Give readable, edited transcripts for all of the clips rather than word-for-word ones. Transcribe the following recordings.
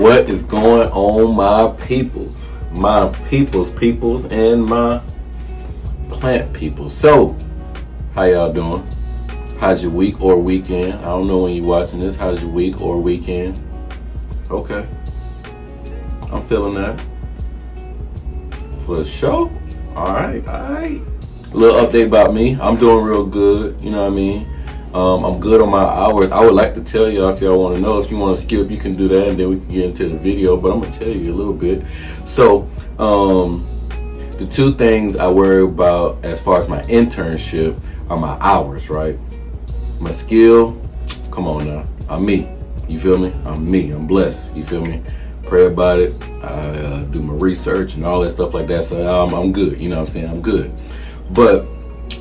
What is going on, my peoples, and my plant people? So, how y'all doing? How's your week or weekend? I don't know when you're watching this. How's your week or weekend? Okay, I'm feeling that for sure. All right. A little update about me. I'm doing real good. You know what I mean? I'm good on my hours. I would like to tell y'all if y'all want to know. If you want to skip, you can do that, and then we can get into the video. But I'm gonna tell you a little bit. So, the two things I worry about as far as my internship are my hours, right? My skill. Come on now. I'm me. You feel me? I'm me. I'm blessed. You feel me? Pray about it. I do my research and all that stuff like that. So I'm good. You know what I'm saying? I'm good. But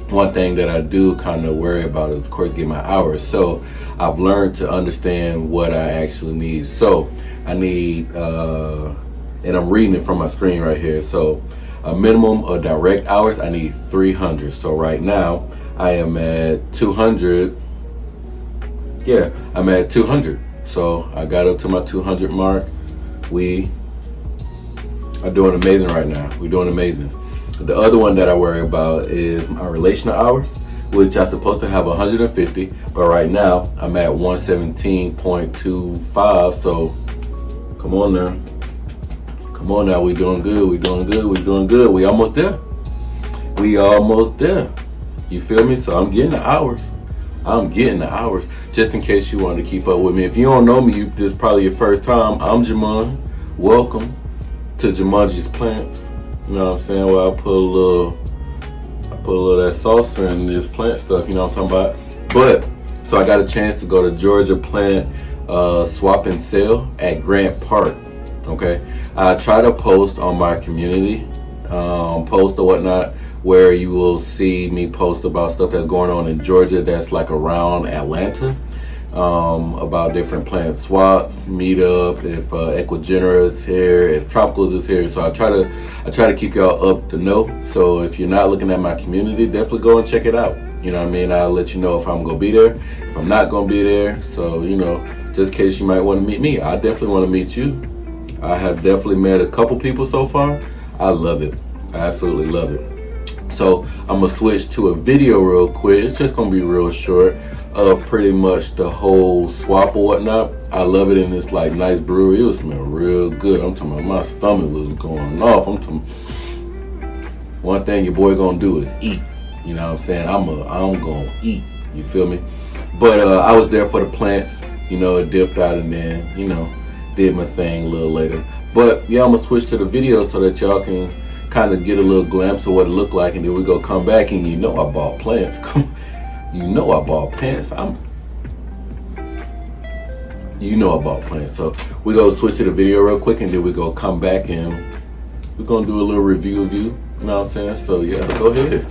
one thing that I do kind of worry about is, of course, get my hours. So I've learned to understand what I actually need. So I need, and I'm reading it from my screen right here. So a minimum of direct hours, I need 300. So right now I am at 200. Yeah, I'm at 200. So I got up to my 200 mark. We are doing amazing right now. We're doing amazing. The other one that I worry about is my relational hours, which I'm supposed to have 150, but right now I'm at 117.25. So come on now. Come on now, we doing good, we doing good, we doing good. We almost there. We almost there. You feel me? So I'm getting the hours. I'm getting the hours. Just in case you want to keep up with me. If you don't know me, this is probably your first time. I'm Jamon. Welcome to Jumanji's Plants. You know what I'm saying? Well, I put a little of that salsa in this plant stuff, you know what I'm talking about? But, so I got a chance to go to Georgia Plant Swap and Sale at Grant Park, okay? I try to post on my community, post or whatnot, where you will see me post about stuff that's going on in Georgia that's like around Atlanta, about different plant swaps, meetup, if Equigenera is here, if Tropicals is here. So I try to keep y'all up to know. So if you're not looking at my community, definitely go and check it out. You know what I mean? I'll let you know if I'm gonna be there, if I'm not gonna be there. So, you know, just in case you might want to meet me, I definitely want to meet you. I have definitely met a couple people so far. I love it. I absolutely love it. So I'm gonna switch to a video real quick. It's just gonna be real short of pretty much the whole swap or whatnot. I love it in this like nice brewery. It was smelling real good. I'm talking about my stomach was going off. I'm talking, one thing your boy gonna do is eat. You know what I'm saying? I'm gonna eat. You feel me? But I was there for the plants. You know, it dipped out and then, you know, did my thing a little later. But yeah, I'm gonna switch to the video so that y'all can kind of get a little glimpse of what it looked like, and then we go come back and you know I bought plants. You know I bought plants. You know I bought plants. So we go switch to the video real quick, and then we go come back and we're gonna do a little review of you. You know what I'm saying? So yeah, go ahead.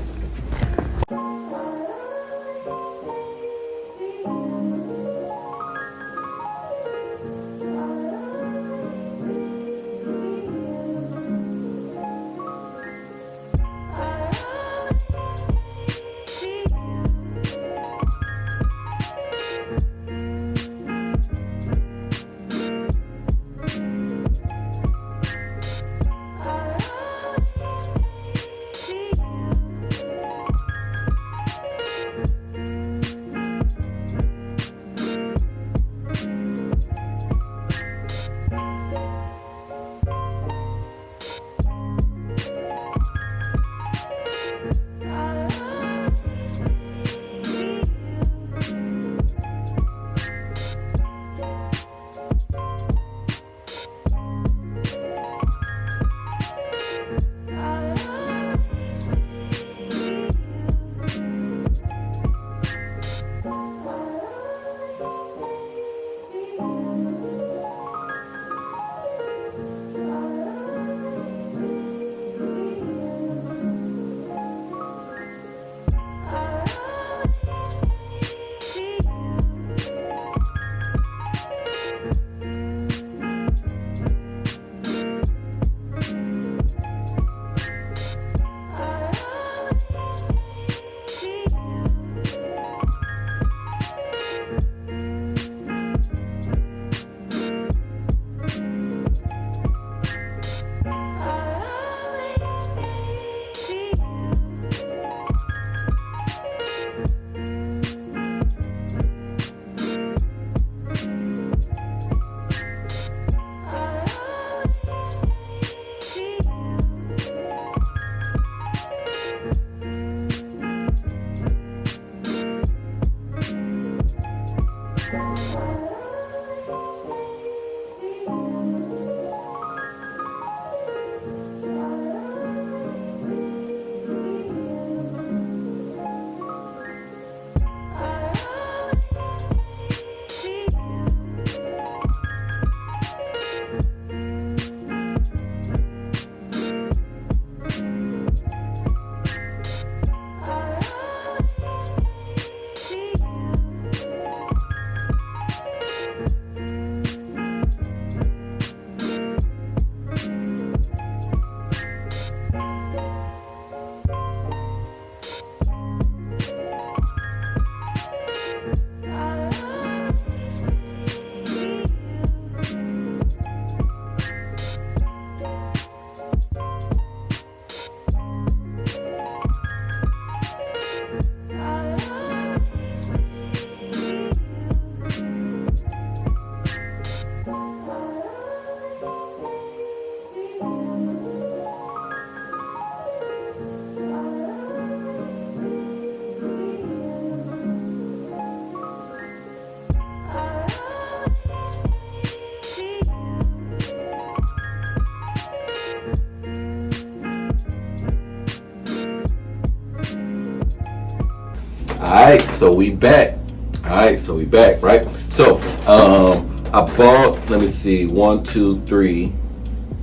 Alright, so we back. Alright, so we back, right? So I bought, let me see, 1, 2, 3,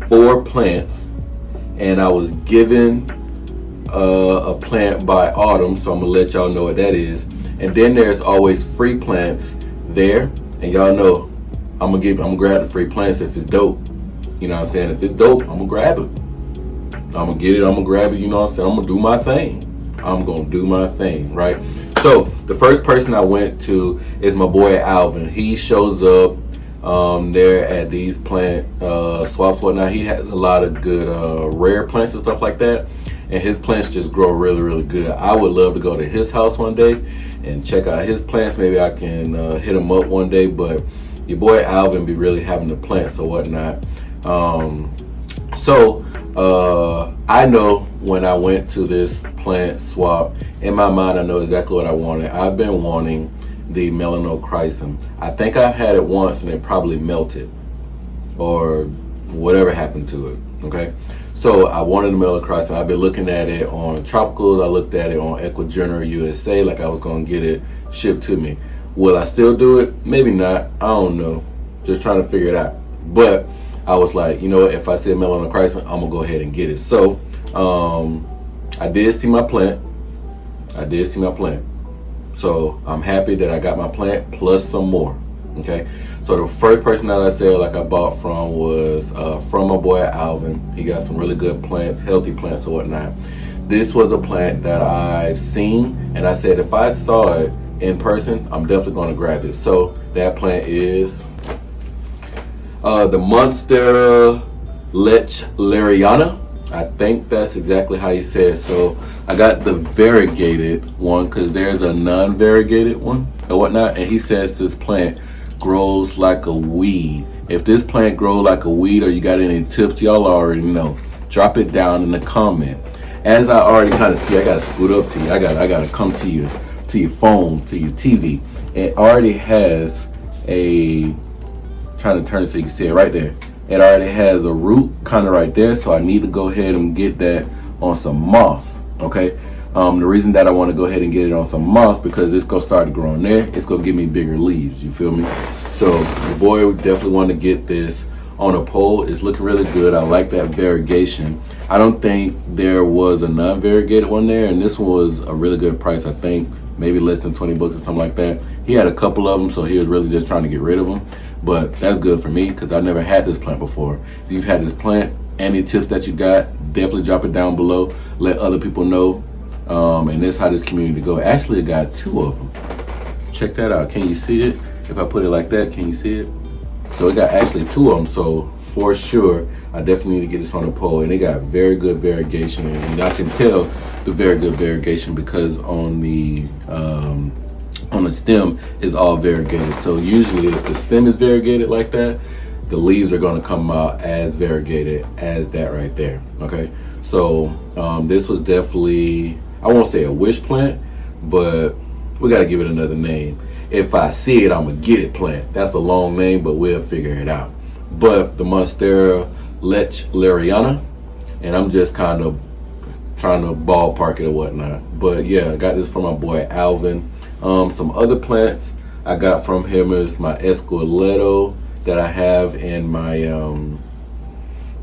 4 plants, and I was given a plant by Autumn, so I'm gonna let y'all know what that is. And then there's always free plants there, and y'all know I'm gonna grab the free plants if it's dope. You know what I'm saying? If it's dope, I'm gonna grab it. I'm gonna get it, I'm gonna grab it, you know what I'm saying? I'm gonna do my thing. I'm gonna do my thing, right? So the first person I went to is my boy Alvin. He shows up there at these plant swaps, whatnot. He has a lot of good rare plants and stuff like that, and his plants just grow really, really good. I would love to go to his house one day and check out his plants. Maybe I can hit him up one day, but your boy Alvin be really having the plants or whatnot. I know when I went to this plant swap, in my mind I know exactly what I wanted. I've been wanting the Melanochrysum. I think I've had it once and it probably melted or whatever happened to it, okay? So I wanted the Melanochrysum. I've been looking at it on Tropicals. I looked at it on Ecuador USA, like I was gonna get it shipped to me. Will I still do it? Maybe not, I don't know. Just trying to figure it out. But I was like, you know what, if I see a Melanochrysum, I'm gonna go ahead and get it. So I did see my plant. So I'm happy that I got my plant plus some more. Okay. So the first person that I said like I bought from was from my boy Alvin. He got some really good plants, healthy plants or whatnot. This was a plant that I've seen, and I said if I saw it in person, I'm definitely gonna grab it. So that plant is the Monstera Letislariana. I think that's exactly how you say it. So I got the variegated one because there's a non-variegated one or whatnot, and he says this plant grows like a weed. If this plant grows like a weed or you got any tips, y'all already know. Drop it down in the comment. As I already kind of see, I gotta scoot up to you. I gotta come to your phone, to your TV. It already has a, trying to turn it so you can see it right there. It already has a root kind of right there, so I need to go ahead and get that on some moss, okay? The reason that I want to go ahead and get it on some moss because it's gonna start growing there. It's gonna give me bigger leaves, you feel me? So the boy would definitely want to get this on a pole. It's looking really good. I like that variegation. I don't think there was a non-variegated one there, and this one was a really good price. I think maybe less than 20 bucks or something like that. He had a couple of them, so he was really just trying to get rid of them. But that's good for me because I never had this plant before. If you've had this plant, any tips that you got, definitely drop it down below. Let other people know. And that's how this community go. Actually, it got 2 of them. Check that out. Can you see it? If I put it like that, can you see it? So it got actually 2 of them. So for sure, I definitely need to get this on the pole. And it got very good variegation. And I can tell the very good variegation because on the stem is all variegated. So usually if the stem is variegated like that, the leaves are going to come out as variegated as that right there. Okay, so this was definitely, I won't say a wish plant, but we got to give it another name. If I see it, I'm gonna get it plant. That's a long name, but we'll figure it out. But the Monstera Letislariana, and I'm just kind of trying to ballpark it or whatnot. But yeah, I got this from my boy Alvin. Some other plants I got from him is my Esqueleto that I have in my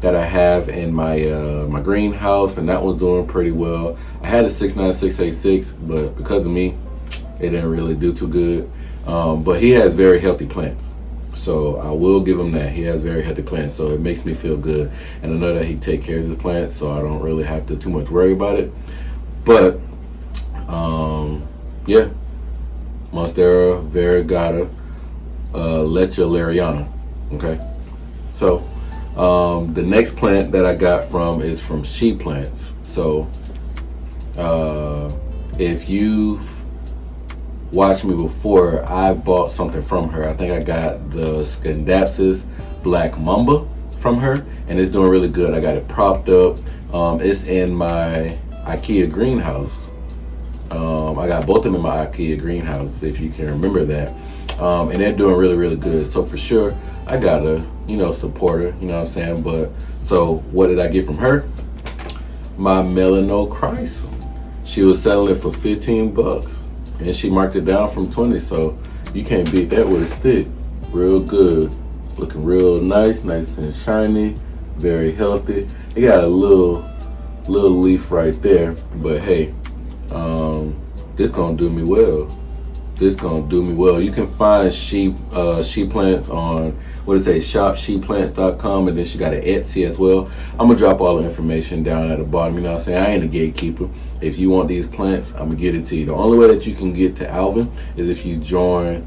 my greenhouse, and that was doing pretty well. I had a 69686, but because of me, it didn't really do too good. But he has very healthy plants, so I will give him that. He has very healthy plants, so it makes me feel good, and I know that he take care of his plants, so I don't really have to too much worry about it. But yeah, Monstera Variegata Letislariana. Okay, so the next plant that I got is from She Plants. So if you've watched me before, I've bought something from her. I think I got the Scandapsis Black Mamba from her, and it's doing really good. I got it propped up. It's in my IKEA greenhouse. I got both of them in my IKEA greenhouse, if you can remember that. And they're doing really, really good. So for sure, I gotta, support her, you know what I'm saying? But so what did I get from her? My Melanochrysum. She was selling it for 15 bucks. and she marked it down from 20, so you can't beat that with a stick. Real good, looking real nice and shiny, very healthy. It got a little leaf right there, but hey, this gonna do me well. This gonna do me well. You can find sheep plants on, shopsheepplants.com, and then she got an Etsy as well. I'm gonna drop all the information down at the bottom. You know what I'm saying? I ain't a gatekeeper. If you want these plants, I'm gonna get it to you. The only way that you can get to Alvin is if you join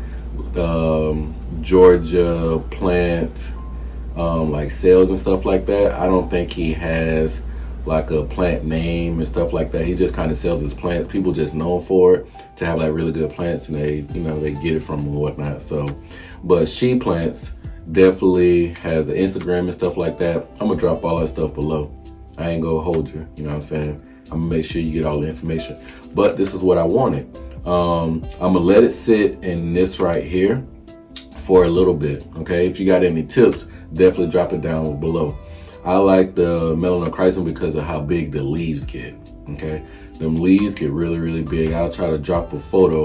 Georgia plant like sales and stuff like that. I don't think he has like a plant name and stuff like that. He just kind of sells his plants. People just know him for it, to have like really good plants, and they get it from him and whatnot. So, but She Plants definitely has an Instagram and stuff like that. I'm gonna drop all that stuff below. I ain't gonna hold you, you know what I'm saying? I'm gonna make sure you get all the information. But this is what I wanted. I'm gonna let it sit in this right here for a little bit, okay? If you got any tips, definitely drop it down below. I like the Melanochrysum because of how big the leaves get, okay? Them leaves get really big. I'll try to drop a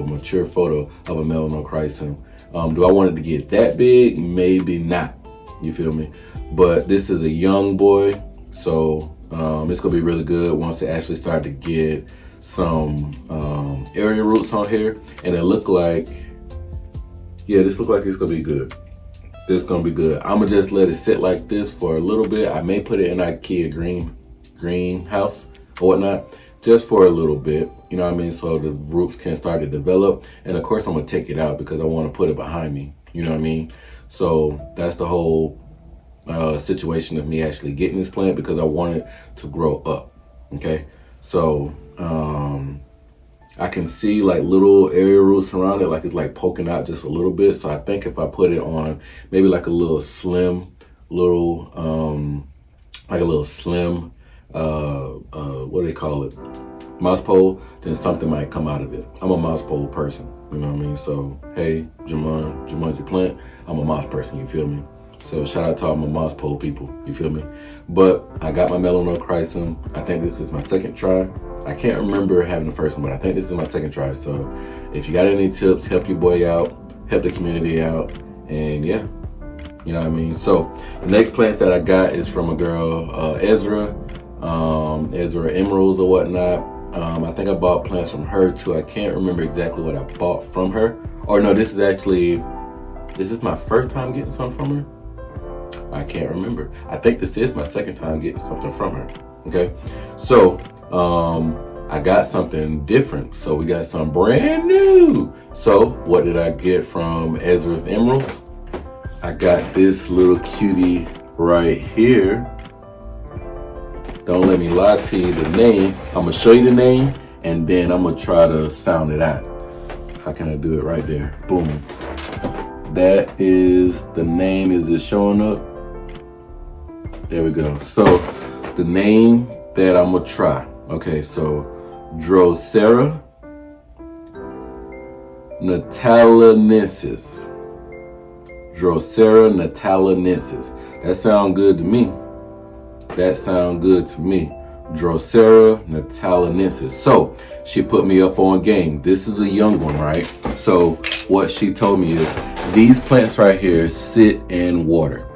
mature photo of a Melanochrysum. Do I want it to get that big? Maybe not, you feel me? But this is a young boy, so it's gonna be really good once they actually start to get some area roots on here. And it look like, yeah, this look like it's gonna be good. This gonna be good. I'm gonna just let it sit like this for a little bit. I may put it in IKEA greenhouse or whatnot, just for a little bit, you know what I mean? So the roots can start to develop. And of course I'm gonna take it out because I wanna put it behind me, you know what I mean? So that's the whole situation of me actually getting this plant, because I want it to grow up, okay? So I can see like little area roots around it, like it's like poking out just a little bit. So I think if I put it on maybe like a little slim, what do they call it? Mouse pole, then something might come out of it. I'm a mouse pole person, you know what I mean? So, hey, Jumanji Plant, I'm a mouse person, you feel me? So shout out to all my mouse pole people, you feel me? But I got my Melanochrysum. I think this is my second try. I can't remember having the first one, but I think this is my second try. So if you got any tips, help your boy out, help the community out, and yeah, you know what I mean? So the next plants that I got is from a girl, Ezra Emeralds or whatnot. I think I bought plants from her too. I can't remember exactly what I bought from her. Or no, this is my first time getting something from her. I can't remember. I think this is my second time getting something from her, okay? So, I got something different. So we got some brand new. So what did I get from Ezra's Emeralds? I got this little cutie right here. Don't let me lie to you, the name. I'm gonna show you the name and then I'm gonna try to sound it out. How can I do it right there? Boom. That is the name. Is it showing up? There we go. So the name that I'm gonna try. Okay, so Drosera natalensis. Drosera natalensis. That sound good to me. Drosera natalensis. So she put me up on game. This is a young one, right? So what she told me is these plants right here sit in water.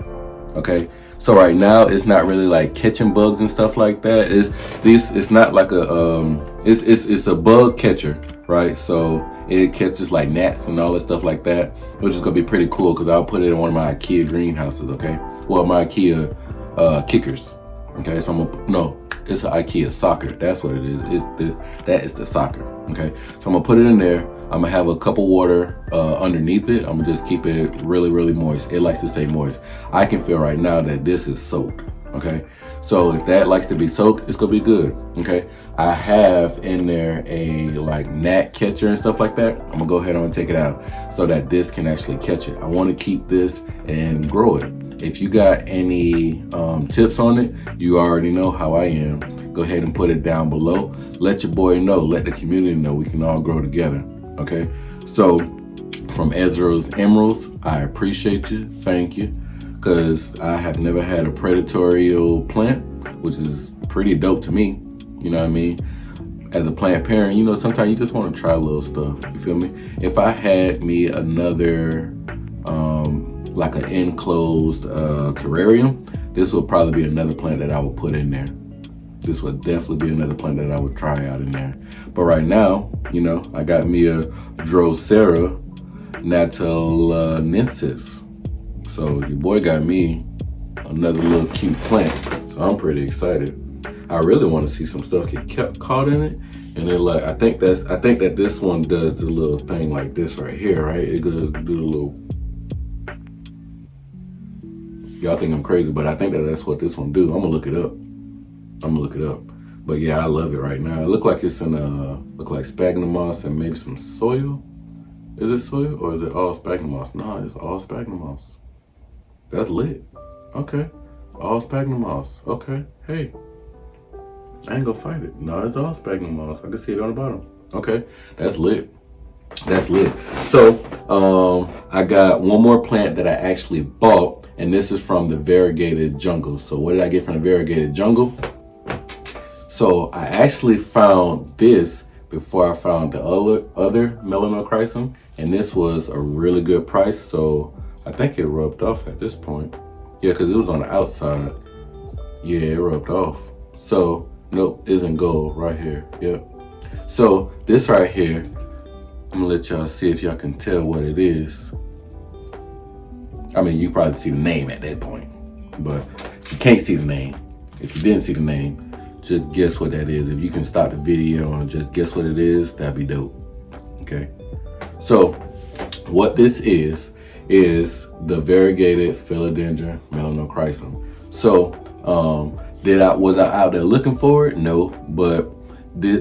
Okay. So right now it's not really like catching bugs and stuff like that. It's not like it's a bug catcher, right? So it catches like gnats and all that stuff like that, which is gonna be pretty cool because I'll put it in one of my IKEA greenhouses, okay? Well, my IKEA kickers, okay? So it's an IKEA socker. That's what it is. That is the socker, okay? So I'm gonna put it in there. I'm gonna have a cup of water underneath it. I'm gonna just keep it really moist. It likes to stay moist. I can feel right now that this is soaked, okay? So if that likes to be soaked, it's gonna be good, okay? I have in there a like gnat catcher and stuff like that. I'm gonna go ahead and take it out so that this can actually catch it. I wanna keep this and grow it. If you got any tips on it, you already know how I am. Go ahead and put it down below. Let your boy know, let the community know we can all grow together. Okay, so from Ezra's Emeralds, I appreciate you, thank you, because I have never had a Predatorial Plant, which is pretty dope to me, you know what I mean? as a plant parent, you know, sometimes you just want to try little stuff. You feel me? If I had me another, like an enclosed terrarium, this would probably be another plant that I would put in there. This would definitely be another plant that I would try out in there. But right now, you know, I got me a Monstera Letislariana. So your boy got me another little cute plant. So I'm pretty excited. I really want to see some stuff get caught in it. And then like, I think that this one does the little thing like this right here, right? It does do the little, y'all think I'm crazy, but I think that's what this one do. I'm gonna look it up. But yeah, I love it right now. It look like it's in look like Spagnomoss moss and maybe some soil. Is it soil or is it all Spagnomoss moss? No, it's all Spagnomoss moss. That's lit. Okay, all Spagnomoss moss. Okay, hey, I ain't gonna fight it. No, it's all Spagnomoss moss. I can see it on the bottom. Okay, that's lit. That's lit. So I got one more plant that I actually bought, and this is from the Varigated Jungle. So what did I get from the Varigated Jungle? So I actually found this before I found the other Melanochrysum, and this was a really good price. So I think it rubbed off at this point. Yeah, because it was on the outside. Yeah, it rubbed off. So nope, it's in gold right here. Yep. So this right here, I'm gonna let y'all see if y'all can tell what it is. I mean, you probably see the name at that point, but if you can't see the name, if you didn't see the name, just guess what that is. If you can stop the video and just guess what it is, that'd be dope. Okay. So what this is the variegated Philodendron Melanochrysum. So was I out there looking for it? No, but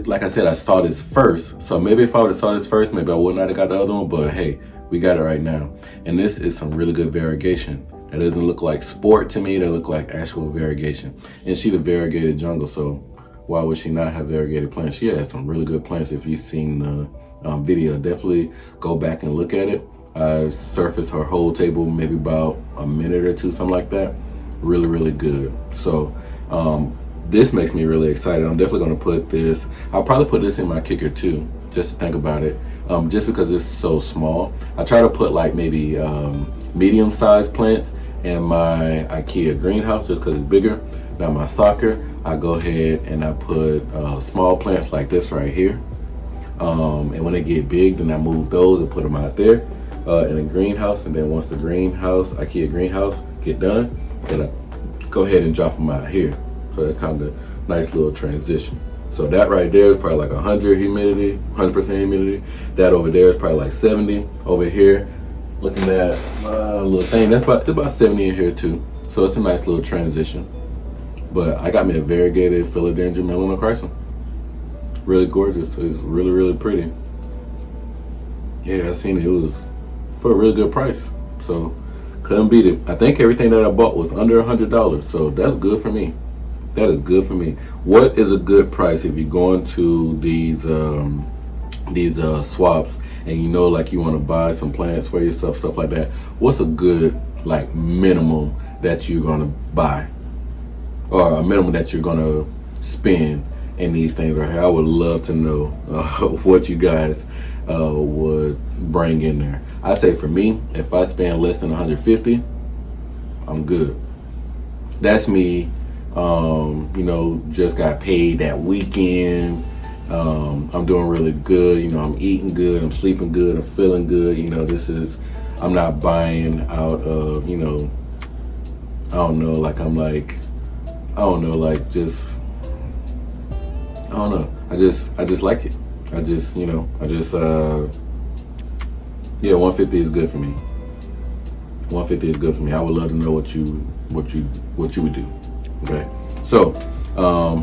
like I said, I saw this first. So maybe if I would have saw this first, maybe I would not have got the other one, but hey, we got it right now. And this is some really good variegation. That doesn't look like sport to me, that look like actual variegation. And she the Varigated Jungle, so why would she not have variegated plants? She has some really good plants. If you've seen the video, definitely go back and look at it. I surfaced her whole table maybe about a minute or two, something like that. Really, really good. So this makes me really excited. I'm definitely gonna put this, I'll probably put this in my kicker too, just to think about it. Just because it's so small. I try to put like maybe medium-sized plants in my IKEA greenhouse just because it's bigger. Now my soccer, I go ahead and I put small plants like this right here. And when they get big, then I move those and put them out there in a greenhouse. And then once the greenhouse, IKEA greenhouse, get done, then I go ahead and drop them out here. So that's kind of a nice little transition. So that right there is probably like 100% humidity. That over there is probably like 70. Over here, looking at my little thing, that's about 70 in here too. So it's a nice little transition. But I got me a variegated Philodendron Melanochrysum. Really gorgeous. It's really, really pretty. Yeah, I seen it. It was for a really good price. So couldn't beat it. I think everything that I bought was under $100. So that's good for me. That is good for me. What is a good price if you're going to these swaps and you know, like you want to buy some plants for yourself, stuff like that? What's a good like minimum that you're gonna buy, or a minimum that you're gonna spend in these things right here? I would love to know what you guys would bring in there. I say for me, if I spend less than 150, I'm good. That's me. You know, just got paid that weekend. I'm doing really good. You know, I'm eating good, I'm sleeping good, I'm feeling good. You know, I'm not buying out of, you know, I don't know, like I don't know, I just like it. Yeah, 150 is good for me. 150 is good for me. I would love to know what you would do. Okay, so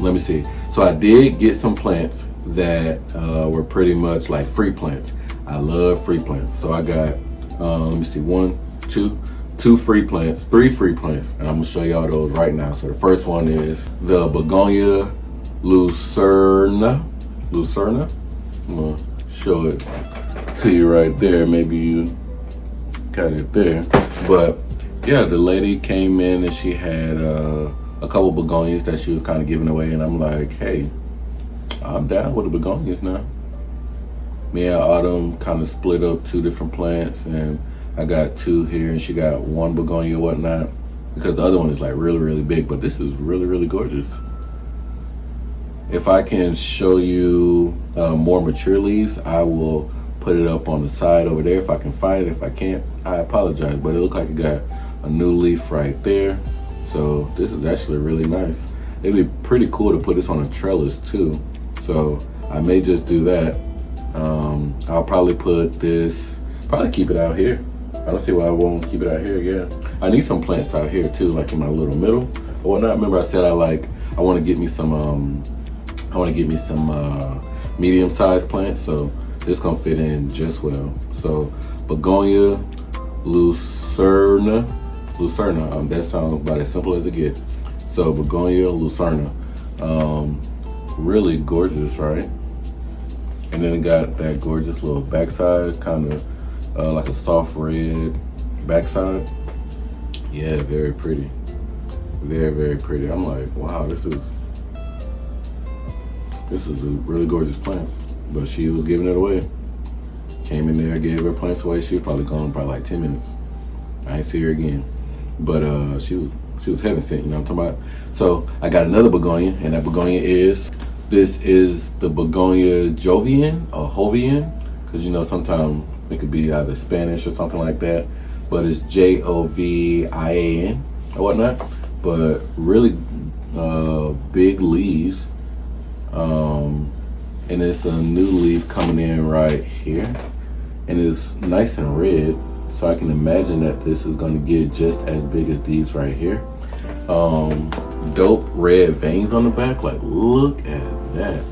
let me see. So I did get some plants that were pretty much like free plants. I love free plants. So I got let me see, two free plants, 3 free plants, and I'm gonna show y'all those right now. So the first one is the Begonia Lucerna. I'm gonna show it to you right there. Maybe you got it there, but yeah, the lady came in and she had a couple begonias that she was kind of giving away, and I'm like, hey, I'm down with the begonias now. Me and Autumn kind of split up 2 different plants, and I got 2 here, and she got 1 begonia or whatnot, because the other one is like really big, but this is really gorgeous. If I can show you more mature leaves, I will put it up on the side over there if I can find it. If I can't, I apologize, but it looks like it got a new leaf right there. So this is actually really nice. It'd be pretty cool to put this on a trellis too. So I may just do that. I'll probably put this, probably keep it out here. I don't see why I won't keep it out here. Yeah, I need some plants out here too, like in my little middle or whatnot. Remember I said I want to get me some medium-sized plants, so this gonna fit in just well. So begonia lucerna, that sounds about as simple as it gets. So begonia lucerna, really gorgeous, right? And then it got that gorgeous little backside, kind of like a soft red backside. Yeah, very pretty, very pretty. I'm like, wow, this is a really gorgeous plant. But she was giving it away. Came in there, gave her plants away. She was probably gone like 10 minutes. I ain't see her again. But she was heaven sent, you know what I'm talking about? So I got another begonia, and that begonia this is the begonia Jovian or Jovian, because you know sometimes it could be either Spanish or something like that, but it's Jovian or whatnot. But really big leaves, and it's a new leaf coming in right here, and it's nice and red, so I can imagine that this is going to get just as big as these right here. Dope red veins on the back, like look at that.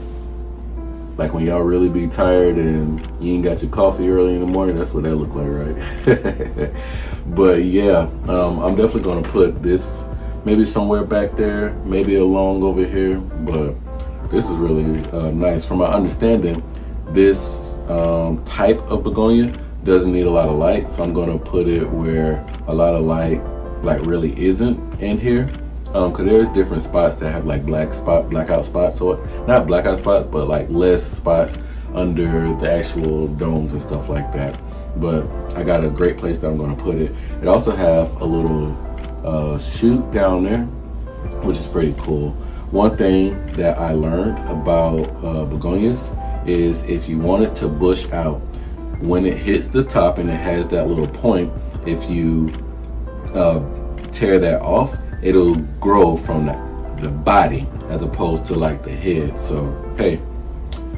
Like when y'all really be tired and you ain't got your coffee early in the morning, that's what that look like, right? But yeah, I'm definitely gonna put this maybe somewhere back there, maybe along over here, but this is really nice. From my understanding, this type of begonia doesn't need a lot of light, so I'm gonna put it where a lot of light like really isn't in here. Cause there's different spots that have like blackout spots, or not blackout spots, but like less spots under the actual domes and stuff like that. But I got a great place that I'm gonna put it. It also have a little shoot down there, which is pretty cool. One thing that I learned about begonias is if you want it to bush out, when it hits the top and it has that little point, if you tear that off, it'll grow from the body as opposed to like the head. So hey,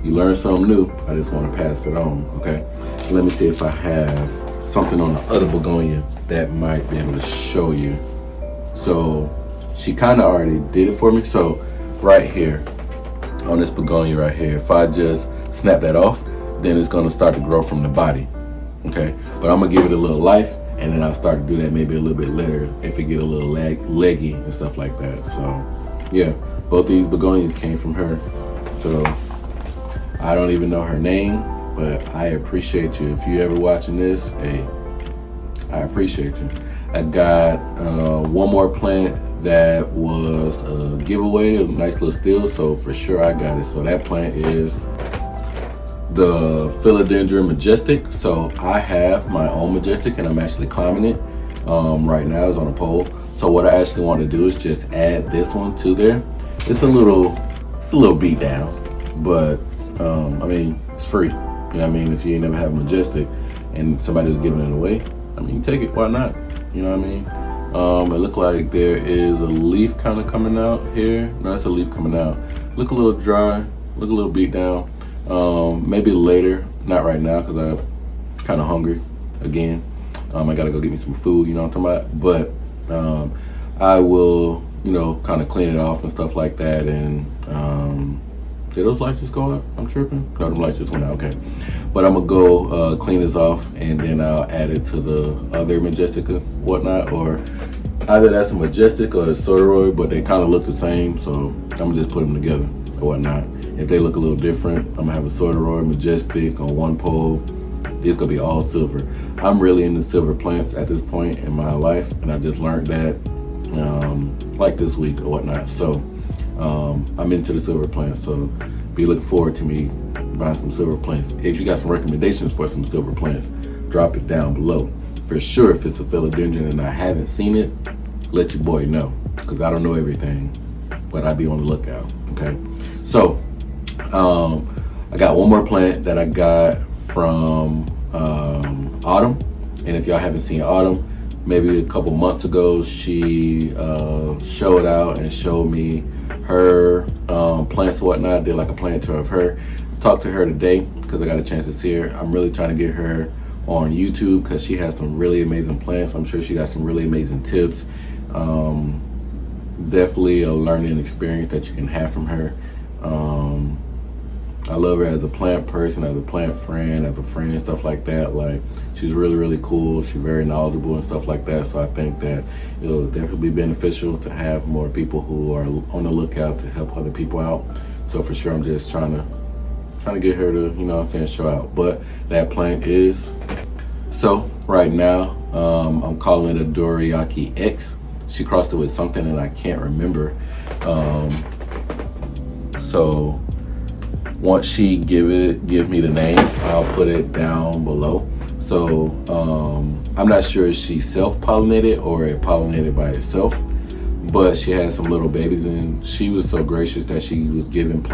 you learn something new. I just want to pass it on. Okay, let me see if I have something on the other begonia that might be able to show you. So she kind of already did it for me. So right here on this begonia right here, if I just snap that off, then it's going to start to grow from the body. Okay, but I'm gonna give it a little life, and then I'll start to do that maybe a little bit later if it get a little leggy and stuff like that. So yeah, both these begonias came from her. So I don't even know her name, but I appreciate you. If you ever watching this, hey, I appreciate you. I got one more plant that was a giveaway, a nice little steal, so for sure I got it. So that plant is the Philodendron Majestic. So I have my own Majestic, and I'm actually climbing it right now. It's on a pole. So what I actually want to do is just add this one to there. It's a little beat down, but I mean, it's free. You know what I mean? If you ain't never had a Majestic and somebody was giving it away, I mean, take it, why not? You know what I mean? It looked like there is a leaf kind of coming out here. No, that's a leaf coming out. Look a little dry, look a little beat down. Maybe later, not right now, because I'm kind of hungry again. I gotta go get me some food, you know what I'm talking about? But I will, you know, kind of clean it off and stuff like that. And did those lights just go up? I'm tripping? No, them lights just went out, okay. But I'm gonna go clean this off, and then I'll add it to the other Majestic and whatnot, or either that's a Majestic or a Aroid, but they kind of look the same, so I'm gonna just put them together or whatnot. If they look a little different, I'm gonna have a Aroid Majestic on one pole. It's gonna be all silver. I'm really into silver plants at this point in my life, and I just learned that like this week or whatnot. So I'm into the silver plants. So be looking forward to me buying some silver plants. If you got some recommendations for some silver plants, drop it down below. For sure, if it's a philodendron and I haven't seen it, let your boy know, because I don't know everything, but I'll be on the lookout. Okay, so I got one more plant that I got from Autumn, and if y'all haven't seen Autumn, maybe a couple months ago she showed out and showed me her plants and whatnot. Did like a plant tour of her. Talked to her today because I got a chance to see her. I'm really trying to get her on YouTube because she has some really amazing plants. I'm sure she got some really amazing tips. Definitely a learning experience that you can have from her. I love her as a plant person, as a plant friend, as a friend and stuff like that. Like, she's really, really cool. She's very knowledgeable and stuff like that. So I think that it'll definitely be beneficial to have more people who are on the lookout to help other people out. So for sure, I'm just trying to get her to, you know what I'm saying, show out. But that plant is, so right now, I'm calling it a Doriaki X. She crossed it with something and I can't remember. So once she give me the name, I'll put it down below. So I'm not sure if she self-pollinated or it pollinated by itself, but she had some little babies and she was so gracious that she was giving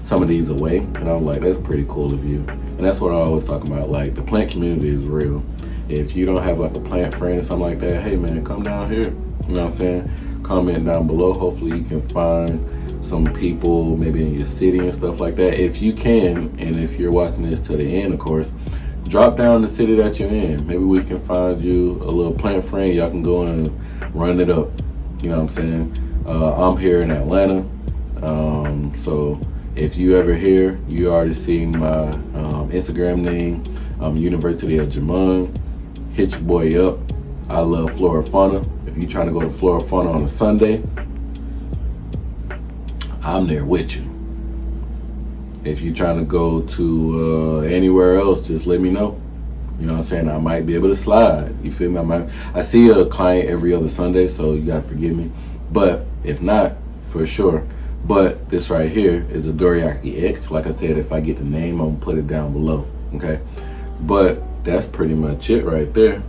some of these away. And I was like, that's pretty cool of you. And that's what I always talk about. Like, the plant community is real. If you don't have like a plant friend or something like that, hey man, come down here. You know what I'm saying? Comment down below. Hopefully you can find some people maybe in your city and stuff like that. If you can, and if you're watching this to the end, of course, drop down the city that you're in. Maybe we can find you a little plant friend. Y'all can go and run it up. You know what I'm saying? I'm here in Atlanta. So if you ever here, you already seen my Instagram name, University of Jamon. Hit your boy up. I love FLORA FAUNA. If you're trying to go to FLORA FAUNA on a Sunday, I'm there with you. If you're trying to go to anywhere else, just let me know. You know what I'm saying? I might be able to slide. You feel me? I see a client every other Sunday, so you gotta forgive me. But if not, for sure. But this right here is a Doriaki X. Like I said, if I get the name, I'm gonna put it down below. Okay? But that's pretty much it right there.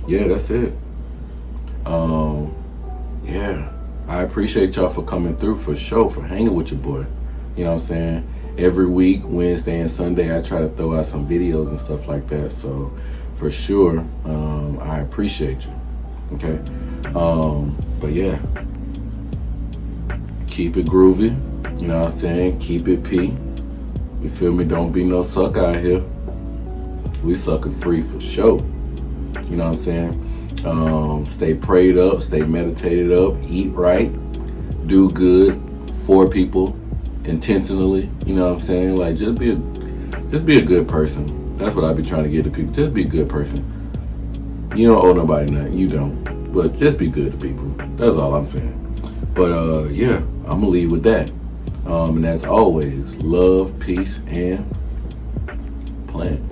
Yeah, that's it. Yeah, I appreciate y'all for coming through, for sure, for hanging with your boy. You know what I'm saying? Every week, Wednesday and Sunday, I try to throw out some videos and stuff like that. So for sure, I appreciate you. Okay? But yeah, keep it groovy. You know what I'm saying? Keep it P. You feel me? Don't be no suck out here. We sucker free for sure. You know what I'm saying? Stay prayed up, stay meditated up, eat right, do good for people intentionally. You know what I'm saying? Like, just be a good person. That's what I be trying to get to people. Just be a good person. You don't owe nobody nothing. You don't. But just be good to people. That's all I'm saying. But yeah, I'm gonna leave with that. And as always, love, peace, and plant.